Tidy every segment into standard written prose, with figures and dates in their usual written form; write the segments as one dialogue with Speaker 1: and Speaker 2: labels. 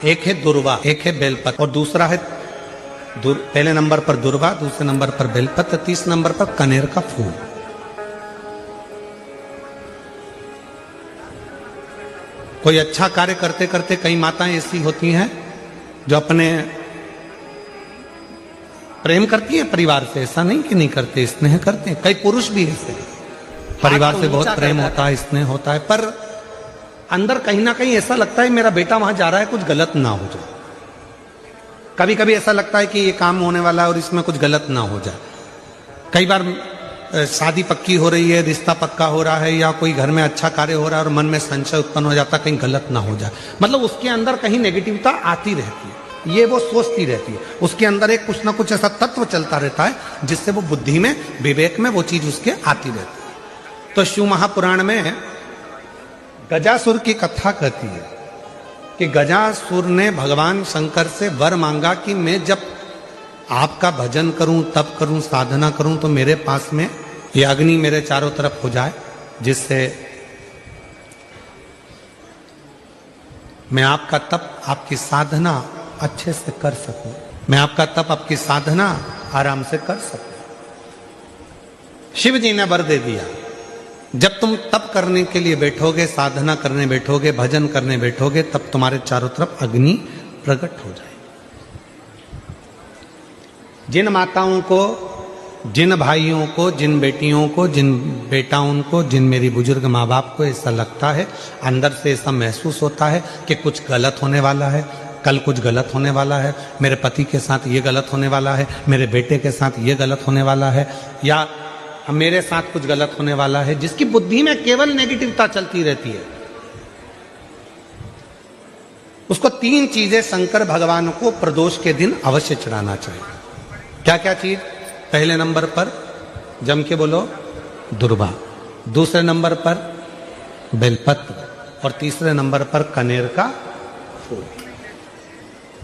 Speaker 1: एक है दुर्वा, एक है बेलपत्र और दूसरा है पहले नंबर पर दुर्वा, दूसरे नंबर पर बेलपत्र, तीसरे नंबर पर कनेर का फूल। कोई अच्छा कार्य करते करते कई माताएं ऐसी होती हैं जो अपने प्रेम करती हैं परिवार से, ऐसा नहीं कि नहीं करते, स्नेह करते हैं। कई पुरुष भी ऐसे परिवार से बहुत प्रेम होता है, स्नेह होता है, पर अंदर कहीं ना कहीं ऐसा लगता है मेरा बेटा वहां जा रहा है, कुछ गलत ना हो जाए। कभी कभी ऐसा लगता है कि ये काम होने वाला है और इसमें कुछ गलत ना हो जाए। कई बार शादी पक्की हो रही है, रिश्ता पक्का हो रहा है, या कोई घर में अच्छा कार्य हो रहा है और मन में संशय उत्पन्न हो जाता, कहीं गलत ना हो जाए। मतलब उसके अंदर कहीं नेगेटिविटी आती रहती है, ये वो सोचती रहती है। उसके अंदर एक कुछ ना कुछ ऐसा तत्व चलता रहता है जिससे वो बुद्धि में, विवेक में वो चीज उसके आती रहती है। तो शिव महापुराण में गजासुर की कथा कहती है कि गजासुर ने भगवान शंकर से वर मांगा कि मैं जब आपका भजन करूं, तप करूं, साधना करूं, तो मेरे पास में ये अग्नि मेरे चारों तरफ हो जाए, जिससे मैं आपका तप, आपकी साधना अच्छे से कर सकूं, मैं आपका तप, आपकी साधना आराम से कर सकूं। शिव जी ने वर दे दिया, जब तुम तप करने के लिए बैठोगे, साधना करने बैठोगे, भजन करने बैठोगे, तब तुम्हारे चारों तरफ अग्नि प्रकट हो जाए। जिन माताओं को, जिन भाइयों को, जिन बेटियों को, जिन बेटाओं को, जिन मेरी बुजुर्ग माँ बाप को ऐसा लगता है, अंदर से ऐसा महसूस होता है कि कुछ गलत होने वाला है, कल कुछ गलत होने वाला है, मेरे पति के साथ ये गलत होने वाला है, मेरे बेटे के साथ ये गलत होने वाला है, या मेरे साथ कुछ गलत होने वाला है, जिसकी बुद्धि में केवल नेगेटिविटी चलती रहती है, उसको 3 चीजें शंकर भगवान को प्रदोष के दिन अवश्य चढ़ाना चाहिए। क्या क्या चीज? पहले नंबर पर जम के बोलो दुर्वा, दूसरे नंबर पर बेलपत्र और तीसरे नंबर पर कनेर का फूल।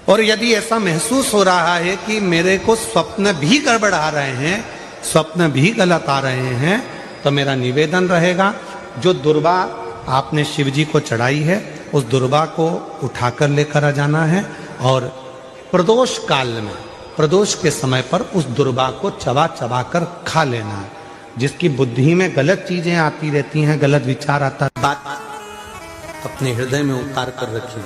Speaker 1: और यदि ऐसा महसूस हो रहा है कि मेरे को स्वप्न भी गड़बड़ आ रहे हैं, स्वप्न भी गलत आ रहे हैं, तो मेरा निवेदन रहेगा, जो दुर्वा आपने शिव जी को चढ़ाई है, उस दुर्वा को उठाकर लेकर आ जाना है और प्रदोष काल में, प्रदोष के समय पर उस दुर्वा को चबा चबा कर खा लेना है। जिसकी बुद्धि में गलत चीजें आती रहती हैं, गलत विचार आता है, बात अपने हृदय में उतार कर रखिए।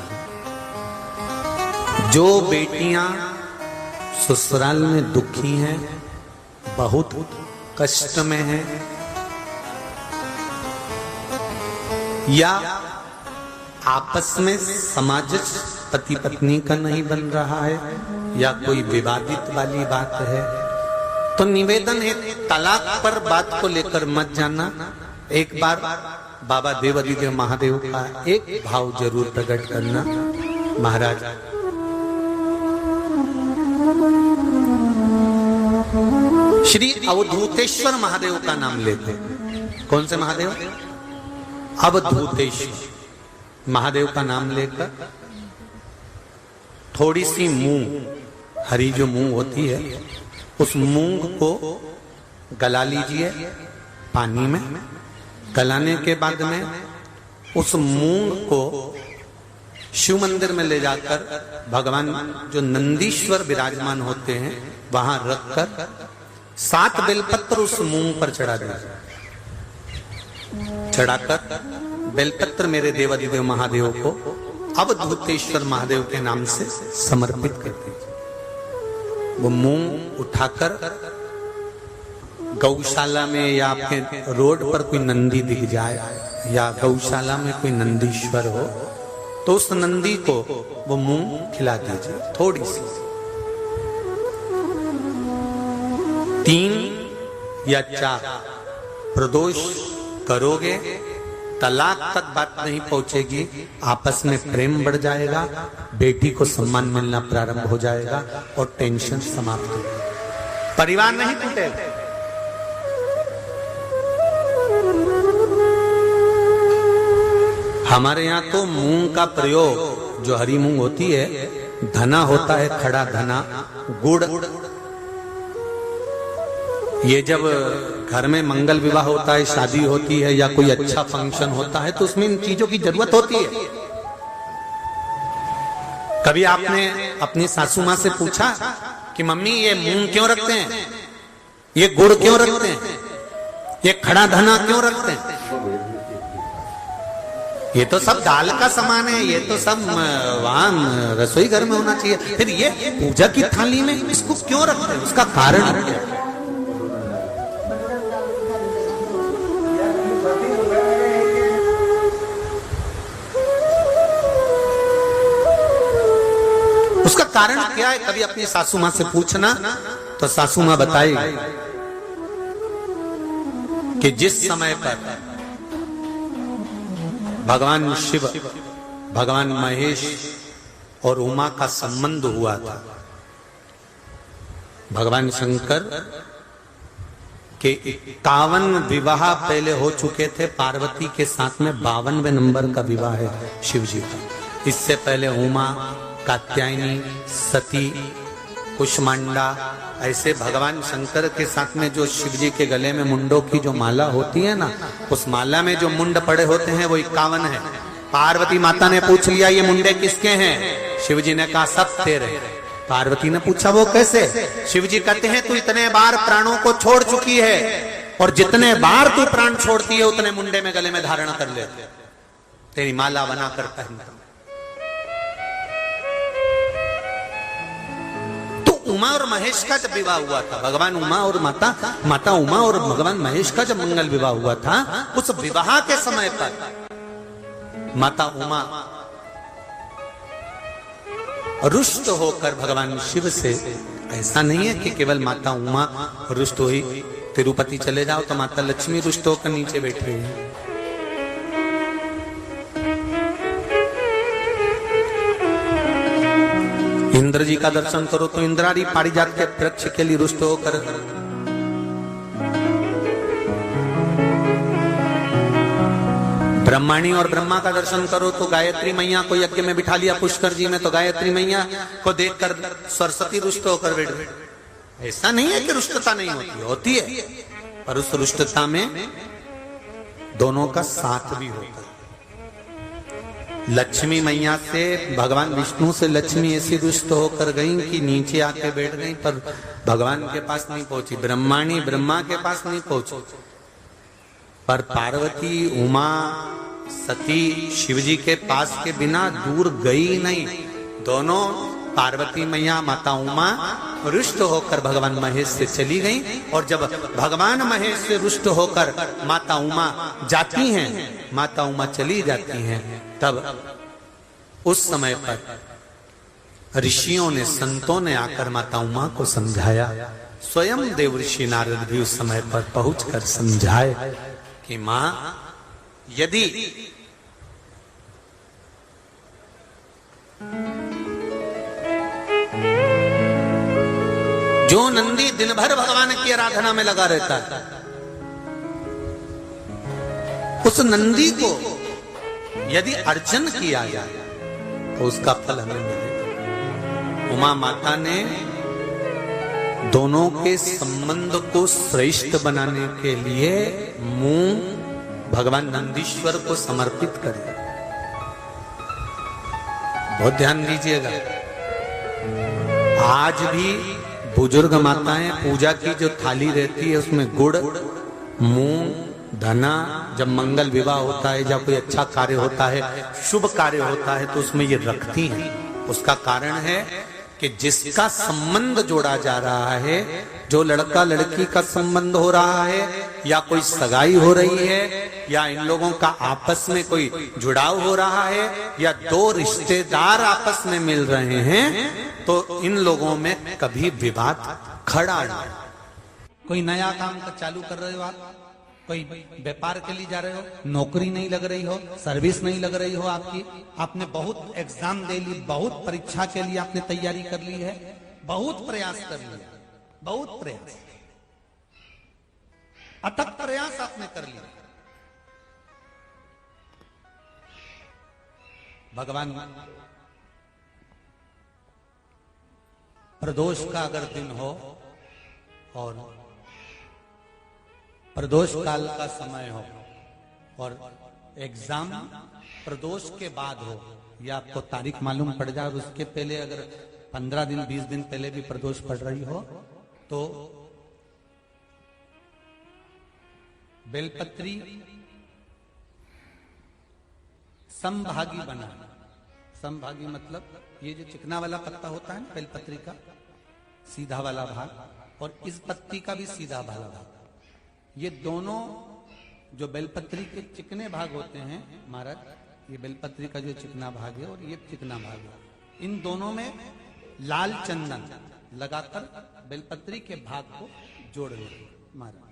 Speaker 1: जो बेटियां ससुराल में दुखी हैं, बहुत कष्ट में हैं, या आपस में सामाजिक पति पत्नी का नहीं बन रहा है, या कोई विवादित वाली बात है, तो निवेदन है तलाक पर बात को लेकर मत जाना। एक बार बाबा देवादिदेव महादेव का एक भाव जरूर प्रकट करना, महाराज श्री अवधूतेश्वर महादेव का नाम लेते। कौन से महादेव? अवधूतेश्वर महादेव का नाम लेकर थोड़ी सी मूंग, हरी जो मूंग होती है, उस मूंग को गला लीजिए पानी में। गलाने के बाद में उस मूंग को शिव मंदिर में ले जाकर भगवान जो नंदीश्वर विराजमान होते हैं वहां रखकर 7 बेलपत्र उस मूंग पर चढ़ा दीजिए। चढ़ाकर बेलपत्र मेरे देवादिदेव महादेव को अवधूतेश्वर महादेव के नाम से समर्पित कर दीजिए। वो मूंग उठाकर गौशाला में, या आपके रोड पर कोई नंदी दिख जाए, या गौशाला में कोई नंदीश्वर हो, तो उस नंदी को वो मूंग खिला दीजिए थोड़ी सी। 3 या 4 प्रदोष करोगे, तलाक तक बात नहीं पहुंचेगी, आपस में प्रेम बढ़ जाएगा, बेटी को सम्मान मिलना प्रारंभ हो जाएगा और टेंशन समाप्त होगी, परिवार नहीं टूटेगा। हमारे यहाँ तो मूंग का प्रयोग, जो हरी मूंग होती है, धना होता है, खड़ा धना, गुड़, ये जब घर में मंगल विवाह होता है, शादी होती है, या कोई अच्छा फंक्शन होता है, तो उसमें इन चीजों की जरूरत होती है। कभी आपने अपनी सासू माँ से पूछा कि मम्मी ये मूंग क्यों रखते हैं, ये गुड़ क्यों रखते हैं, ये खड़ा धना क्यों रखते हैं? ये तो सब दाल का सामान है, ये तो सब वहां रसोई घर में होना चाहिए, फिर ये पूजा की थाली में इसको क्यों रखते हैं? उसका कारण क्या है? उसका कारण क्या है? कभी अपनी सासू माँ से पूछना तो सासू माँ बताएगी कि जिस समय पर भगवान शिव, भगवान महेश और उमा का संबंध हुआ था, भगवान शंकर के 51 विवाह पहले हो चुके थे, पार्वती के साथ में 52वें नंबर का विवाह है शिव जी का। इससे पहले उमा, कात्यायनी, सती, कुष्मांडा, ऐसे भगवान शंकर के साथ में जो शिव जी के गले में मुंडों की जो माला होती है ना, उस माला में जो मुंड पड़े होते हैं वो 51 है। पार्वती माता ने पूछ लिया ये मुंडे किसके हैं? शिव जी ने कहा सब तेरे। पार्वती ने पूछा वो कैसे? शिव जी कहते हैं तू इतने बार प्राणों को छोड़ चुकी है और जितने बार तू प्राण छोड़ती है उतने मुंडे में गले में धारण कर ले, तेरी माला बना कर पहनता। उमा और महेश का जब विवाह हुआ था, भगवान उमा और माता उमा और भगवान महेश का जब मंगल विवाह हुआ था, उस विवाह के समय पर माता उमा रुष्ट होकर भगवान शिव से, ऐसा नहीं है कि केवल माता उमा रुष्ट हुई, तिरुपति चले जाओ तो माता लक्ष्मी रुष्ट होकर नीचे बैठी है। इंद्र जी का दर्शन करो तो इंद्रारी पारिजात के वृक्ष के लिए रुष्ट होकर, ब्रह्माणी और ब्रह्मा का दर्शन करो तो गायत्री मैया को यज्ञ में बिठा लिया पुष्कर जी में, तो गायत्री मैया को देखकर सरस्वती रुष्ट होकर बैठ गई। ऐसा नहीं है कि रुष्टता नहीं होती है, पर उस रुष्टता में दोनों का साथ भी होता है। लक्ष्मी मैया से, भगवान विष्णु से लक्ष्मी ऐसी रुष्ट होकर गई कि नीचे आके बैठ गई, पर भगवान के पास नहीं पहुंची। ब्रह्माणी ब्रह्मा के पास नहीं पहुंची, पर पार्वती, उमा, सती शिवजी के पास के बिना दूर गई नहीं। दोनों पार्वती मैया, माता उमा रुष्ट होकर भगवान महेश से चली गई, और जब भगवान महेश से रुष्ट होकर माता उमा जाती हैं, माता उमा चली जाती हैं, तब उस समय पर ऋषियों ने, संतों ने आकर माता उमा को समझाया। स्वयं देवऋषि नारद भी उस समय पर पहुंचकर समझाए कि मां, यदि जो नंदी दिन भर भगवान की आराधना में लगा रहता है, उस नंदी को यदि अर्चन किया जाए तो उसका फल हमें मिलेगा। उमा माता ने दोनों के संबंध को श्रेष्ठ बनाने के लिए मुंह भगवान नंदीश्वर को समर्पित कर दिया। बहुत ध्यान दीजिएगा, आज भी बुजुर्ग माताएं पूजा की जो थाली रहती है उसमें गुड़, मूंग, धना, जब मंगल विवाह होता है या कोई अच्छा कार्य होता है, शुभ कार्य होता है, तो उसमें ये रखती हैं। उसका कारण है कि जिसका संबंध जोड़ा जा रहा है, जो लड़का लड़की का संबंध हो रहा है, या कोई सगाई हो रही है, या इन लोगों का आपस में कोई जुड़ाव हो रहा है, या दो रिश्तेदार आपस में मिल रहे हैं, तो इन लोगों में कभी विवाद खड़ा नहीं। कोई नया काम का चालू कर रहे हो आप, कोई व्यापार के लिए जा रहे हो, नौकरी नहीं लग रही हो, सर्विस नहीं लग रही हो आपकी, आपने बहुत एग्जाम दे ली, बहुत परीक्षा के लिए आपने तैयारी कर ली है, बहुत प्रयास कर लिया, बहुत प्रयास, अथक प्रयास आपने कर लिया। भगवान प्रदोष का अगर दिन हो और प्रदोष काल का समय हो और एग्जाम प्रदोष के बाद हो, या आपको तारीख मालूम पड़ जाए और उसके पहले अगर 15 दिन 20 दिन पहले भी प्रदोष पड़ रही हो तो बेलपत्री समभागी बना। समभागी मतलब ये जो चिकना वाला पत्ता होता है ना बेलपत्री का, सीधा वाला भाग, और इस पत्ती का भी सीधा वाला भाग, ये दोनों जो बेलपत्री के चिकने भाग होते हैं महाराज, ये बेलपत्री का जो चिकना भाग है और ये चिकना भाग है, इन दोनों में लाल चंदन लगाकर बेलपत्री के भाग को जोड़ लेते महाराज।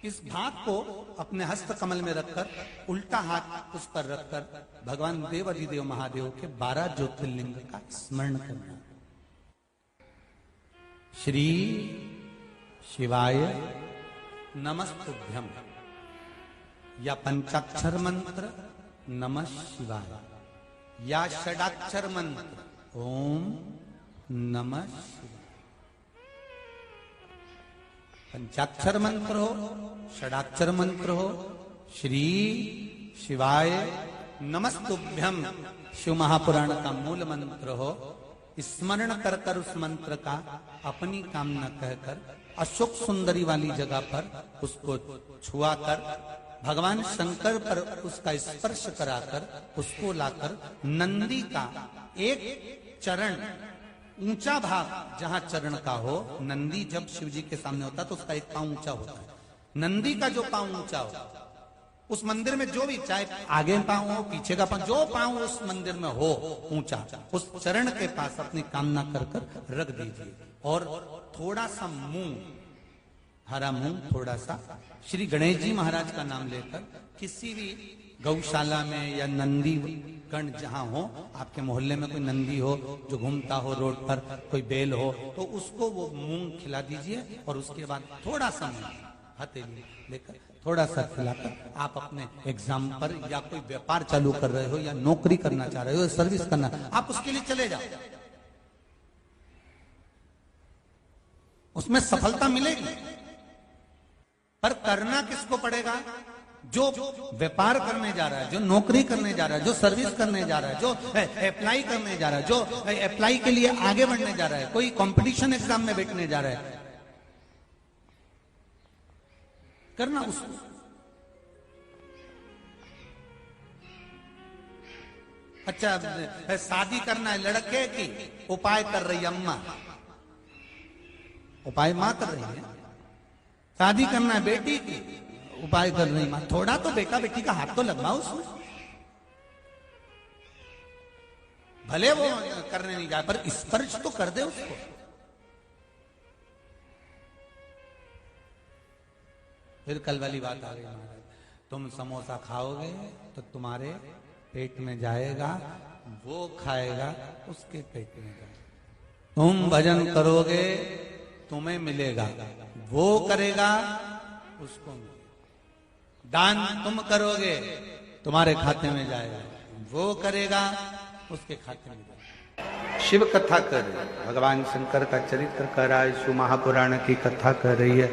Speaker 1: इस भाग को अपने हस्त कमल में रखकर उल्टा हाथ उस पर रखकर भगवान देवाधिदेव महादेव के 12 ज्योतिर्लिंग का स्मरण करना। श्री शिवाय नमस्तुभ्यम, या पंचाक्षर मंत्र नमः शिवाय, या षडाक्षर मंत्र ओम नमः शिवाय। पंचाक्षर मंत्र हो, षडाक्षर मंत्र हो, श्री शिवाय नमस्तुभ्यम शिव महापुराण का मूल मंत्र हो, स्मरण कर कर उस मंत्र का अपनी कामना कहकर अशोक सुंदरी वाली जगह पर उसको छुआ कर भगवान शंकर पर उसका स्पर्श कराकर उसको लाकर नंदी का एक चरण, ऊंचा भाग जहां चरण का हो, नंदी जब शिव जी के सामने होता है तो उसका एक पांव ऊंचा होता है, नंदी का जो पांव ऊंचा हो उस मंदिर में जो भी, चाहे आगे पांव हो पीछे का पांव, जो पांव उस मंदिर में हो ऊंचा, उस चरण के पास अपनी कामना कर कर रख दीजिए और थोड़ा सा मूंग, हरा मूंग थोड़ा सा, श्री गणेश जी महाराज का नाम लेकर किसी भी गौशाला में या नंदी गण जहां हो, आपके मोहल्ले में कोई नंदी हो जो घूमता हो रोड पर, कोई बैल हो, तो उसको वो मूंग खिला दीजिए और उसके बाद थोड़ा सा मूंग हथेली लेकर थोड़ा सा खिलाकर आप अपने एग्जाम पर या कोई व्यापार चालू कर रहे हो या नौकरी करना चाह रहे हो, सर्विस करना, आप उसके लिए चले जाओ, उसमें सफलता मिलेगी। पर करना किसको पड़ेगा? जो व्यापार करने जा रहा है, जो नौकरी करने जा रहा है, जो सर्विस करने जा रहा है, जो अप्लाई करने जा रहा है, जो अप्लाई के लिए आगे बढ़ने जा रहा है, कोई कंपटीशन एग्जाम में बैठने जा रहा है, करना उसको। अच्छा, शादी करना है लड़के की, उपाय कर रही अम्मा, उपाय मां कर रही है। शादी करना है बेटी की, उपाय कर रही मां। थोड़ा तो बेटा बेटी का हाथ तो लगवाओ उसमें, भले वो करने नहीं जाए पर स्पर्श तो कर दे उसको। फिर कल वाली बात आ गई महाराज, तुम समोसा खाओगे तो तुम्हारे पेट में जाएगा, वो खाएगा उसके पेट में जाएगा। तुम भजन करोगे तुम्हें मिलेगा, वो करेगा उसको मिलेगा। दान तुम करोगे तुम्हारे खाते में जाएगा, वो करेगा उसके खाते में जाएगा। शिव कथा कर रही है, भगवान शंकर का चरित्र कर रहा है, शिव महापुराण की कथा कर रही है,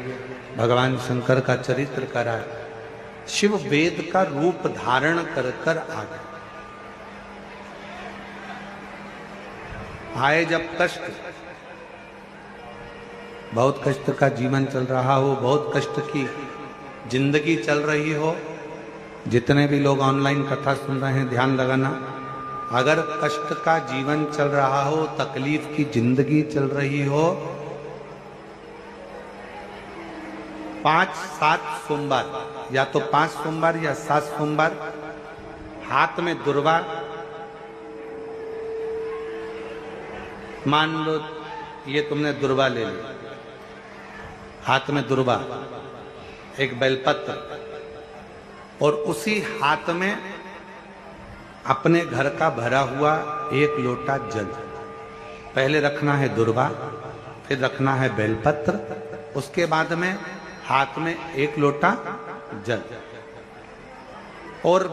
Speaker 1: भगवान शंकर का चरित्र कर रहा है। शिव वेद का रूप धारण कर कर आ गए। आए जब कष्ट, बहुत कष्ट का जीवन चल रहा हो, बहुत कष्ट की जिंदगी चल रही हो, जितने भी लोग ऑनलाइन कथा सुन रहे हैं ध्यान लगाना, अगर कष्ट का जीवन चल रहा हो, तकलीफ की जिंदगी चल रही हो, 5-7 सोमवार, या तो 5 सोमवार या 7 सोमवार, हाथ में दुर्वा, मान लो ये तुमने दुर्वा ले ली, हाथ में दुर्वा, एक बेलपत्र, और उसी हाथ में अपने घर का भरा हुआ 1 लोटा जल। पहले रखना है दुर्वा, फिर रखना है बेलपत्र, उसके बाद में हाथ में 1 लोटा जल, और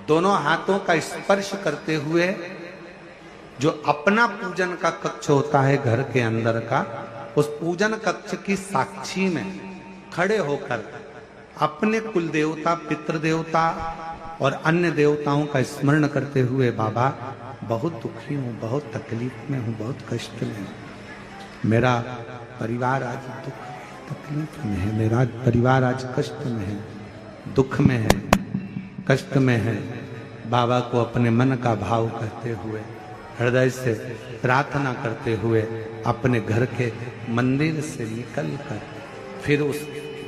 Speaker 1: दोनों हाथों का स्पर्श करते हुए जो अपना पूजन का कक्ष होता है घर के अंदर का, उस पूजन कक्ष की साक्षी में खड़े होकर अपने कुल देवता, पितृ देवता और अन्य देवताओं का स्मरण करते हुए, बाबा बहुत दुखी हूं, बहुत तकलीफ में हूं, बहुत कष्ट में हूं, मेरा परिवार आज दुख तकलीफ में है, मेरा परिवार आज कष्ट में है, दुख में है, कष्ट में है। बाबा को अपने मन का भाव कहते हुए, हृदय से प्रार्थना करते हुए अपने घर के मंदिर से निकलकर फिर उस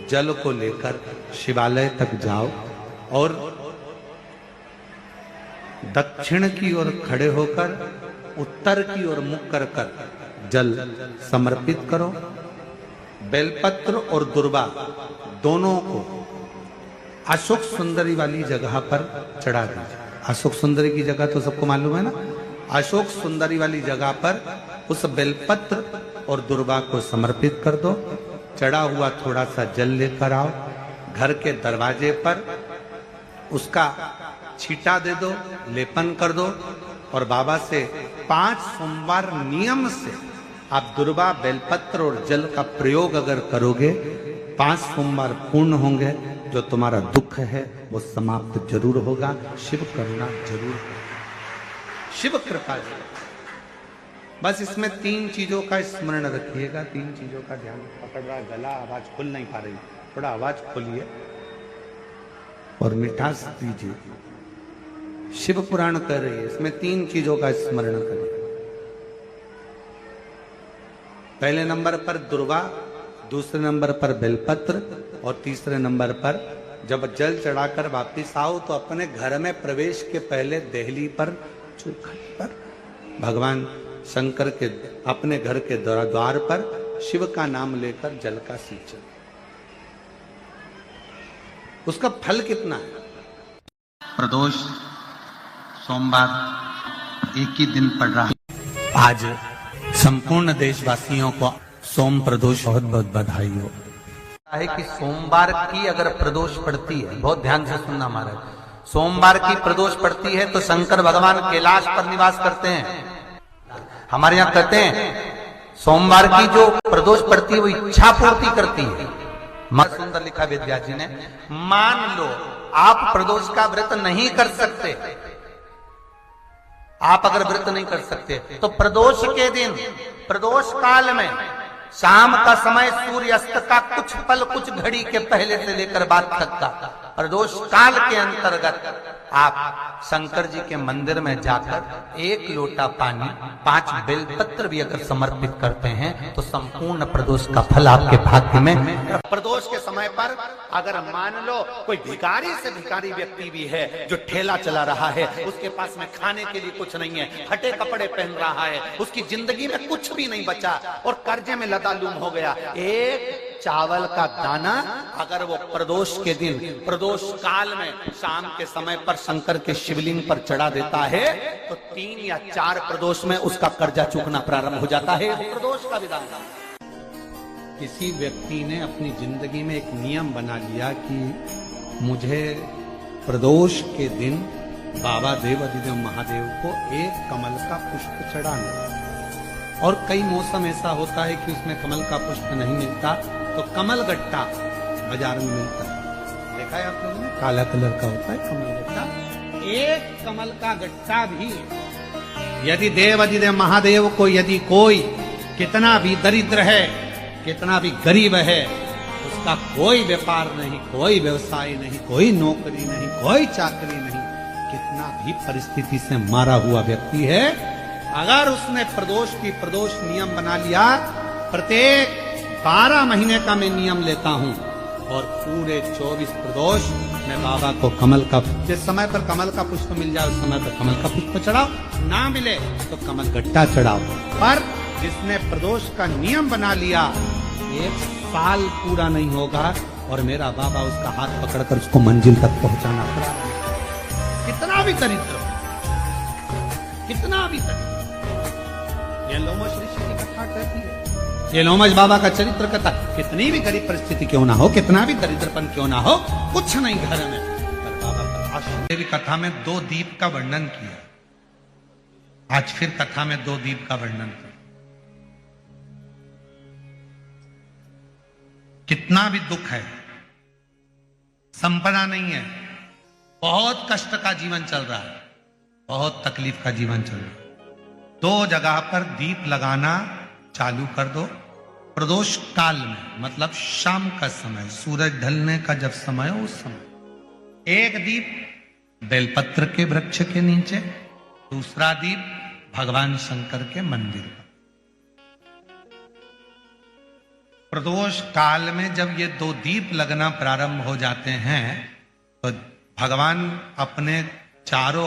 Speaker 1: जल को लेकर शिवालय तक जाओ और दक्षिण की ओर खड़े होकर उत्तर की ओर मुख कर कर जल समर्पित करो। बेलपत्र और दुर्वा दोनों को अशोक सुंदरी वाली जगह पर चढ़ा दीजिए। अशोक सुंदरी की जगह तो सबको मालूम है ना। अशोक सुंदरी वाली जगह पर उस बेलपत्र और दुर्वा को समर्पित कर दो। चढ़ा हुआ थोड़ा सा जल लेकर आओ, घर के दरवाजे पर उसका छींटा दे दो, लेपन कर दो और बाबा से 5 सोमवार नियम से आप दुर्वा, बेलपत्र और जल का प्रयोग अगर करोगे, 5 सोमवार पूर्ण होंगे। जो तुम्हारा दुख है वो समाप्त जरूर होगा। शिव करुणा जरूर होगा, शिव कृपा जरूर। बस इसमें 3 चीजों का स्मरण रखिएगा, 3 चीजों का ध्यान। पकड़ रहा गला, आवाज खुल नहीं पा रही, थोड़ा आवाज खोलिए और मिठास दीजिए। शिव पुराण कर रही है, इसमें 3 चीजों का स्मरण करिए। पहले नंबर पर दुर्वा, दूसरे नंबर पर बेलपत्र और तीसरे नंबर पर जब जल चढ़ाकर वापिस आओ तो अपने घर में प्रवेश के पहले देहली पर, चौखट पर भगवान शंकर के अपने घर के द्वार पर शिव का नाम लेकर जल का सिंचन। उसका फल कितना है?
Speaker 2: प्रदोष सोमवार एक ही दिन पड़ रहा है।
Speaker 1: आज संपूर्ण देशवासियों को सोम प्रदोष बहुत बहुत बधाई हो। है कि सोमवार की अगर प्रदोष पड़ती है, बहुत ध्यान से सुनना महाराज, सोमवार की प्रदोष पड़ती है तो शंकर भगवान कैलाश पर निवास करते हैं। हमारे यहाँ कहते हैं सोमवार की जो प्रदोष पड़ती है वो इच्छा पूर्ति करती है। मत सुंदर लिखा विद्यार्थी ने, मान लो आप प्रदोष का व्रत नहीं कर सकते, आप अगर व्रत नहीं कर सकते तो प्रदोष के दिन, प्रदोष काल में शाम का समय सूर्यास्त का कुछ पल, कुछ घड़ी के पहले से लेकर बाद तक का प्रदोष काल के अंतर्गत आप शंकर जी के मंदिर में जाकर 1 लोटा पानी, 5 बेलपत्र भी अगर समर्पित करते हैं तो संपूर्ण प्रदोष का फल आपके भाग्य में।
Speaker 3: प्रदोष के समय पर अगर मान लो कोई भिखारी से भिखारी व्यक्ति भी है जो ठेला चला रहा है, उसके पास में खाने के लिए कुछ नहीं है, फटे कपड़े पहन रहा है, उसकी जिंदगी में कुछ भी नहीं बचा और कर्जे में लदालूम हो गया, एक चावल का दाना अगर वो प्रदोष के दिन, प्रदोष काल में शाम के समय पर शंकर के शिवलिंग पर चढ़ा देता है तो 3 या 4 प्रदोष में उसका कर्जा चूकना प्रारंभ हो जाता है। प्रदोष का विधान।
Speaker 1: किसी व्यक्ति ने अपनी जिंदगी में एक नियम बना लिया कि मुझे प्रदोष के दिन बाबा देवाधिदेव महादेव को 1 कमल का पुष्प चढ़ाना। और कई मौसम ऐसा होता है कि उसमें कमल का पुष्प नहीं मिलता तो कमल गट्टा बाजार में मिलता है, देखा है आप लोगों ने, काला कलर का होता है कमल गट्टा। 1 कमल का गट्टा भी यदि देवाधिदेव महादेव को, यदि कोई कितना भी दरिद्र है, कितना भी गरीब है, उसका कोई व्यापार नहीं, कोई व्यवसाय नहीं, कोई नौकरी नहीं, कोई चाकरी नहीं, कितना भी परिस्थिति से मारा हुआ व्यक्ति है, अगर उसने प्रदोष की प्रदोष नियम बना लिया, प्रत्येक 12 महीने का मैं नियम लेता हूं और पूरे 24 प्रदोष मैं बाबा को कमल का, जिस समय पर कमल का पुष्प मिल जाए उस समय पर कमल का पुष्प चढ़ाओ, ना मिले तो कमल गट्टा चढ़ाओ। पर जिसने प्रदोष का नियम बना लिया, 1 साल पूरा नहीं होगा और मेरा बाबा उसका हाथ पकड़कर उसको मंजिल तक पहुंचाना पड़ा। कितना भी दरिद्र, कितना भी दरिद्र। ये लोमश ऋषि की कथा कहती है, ये लोमश बाबा का चरित्र कथा, कितनी भी गरीब परिस्थिति क्यों ना हो, कितना भी दरिद्रपन क्यों ना हो, कुछ नहीं घर में, पर बाबा का आशीर्वाद। कथा में 2 दीप का वर्णन किया, आज फिर कथा में 2 दीप का वर्णन किया। कितना भी दुख है, संपदा नहीं है, बहुत कष्ट का जीवन चल रहा है, बहुत तकलीफ का जीवन चल रहा है। 2 जगह पर दीप लगाना चालू कर दो। प्रदोष काल में मतलब शाम का समय, सूरज ढलने का जब समय हो उस समय 1 दीप बेलपत्र के वृक्ष के नीचे, दूसरा दीप भगवान शंकर के मंदिर पर। प्रदोष काल में जब ये 2 दीप लगना प्रारंभ हो जाते हैं तो भगवान अपने चारों